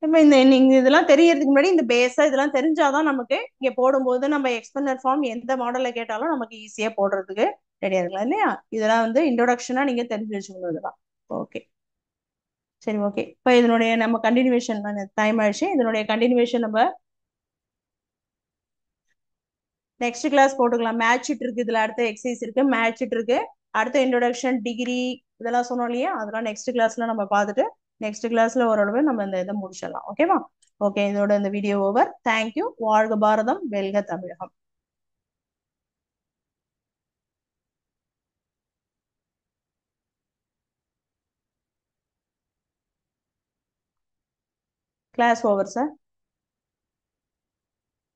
இப்ப நீங்க இதெல்லாம் தெரியறதுக்கு முன்னாடி இந்த பேஸா இதெல்லாம் தெரிஞ்சாதான் நமக்கு இங்க போடும்போது நம்ம எக்ஸ்பெண்டட் ஃபார்ம் எந்த மாடல்ல கேட்டாலும் நமக்கு ஈஸியா போடுறதுக்கு ரெடியா இருக்கலாம் இல்லையா? இதெல்லாம் வந்து இன்ட்ரோடக்ஷனா நீங்க தெரிஞ்சு வச்சுக்கணும் இதெல்லாம். ஓகே, சரி, ஓகே. இப்போ இதனுடைய நம்ம கண்டினியூவேஷன் டைம் ஆயிடுச்சு. இதனுடைய கண்டினியூவேஷன் நம்ம நெக்ஸ்ட் கிளாஸ் போட்டுக்கலாம். மேட்ச் ஷீட் இருக்கு, இதுல அடுத்த எக்ஸசைஸ் இருக்கு, மேட்ச் ஷீட் இருக்கு, அடுத்த இன்ட்ரோடக்ஷன், டிகிரி இதெல்லாம் சொன்னோம் இல்லையா? அதெல்லாம் நெக்ஸ்ட் கிளாஸ்ல நம்ம பார்த்துட்டு நெக்ஸ்ட் கிளாஸ்ல ஓரளவு நம்ம இந்த இதை முடிச்சிடலாம். ஓகேவா? ஓகே, இதோட இந்த வீடியோ ஓவர். தேங்க்யூ. வாழ்க பாரதம், வெல்க தமிழகம். Class over sir.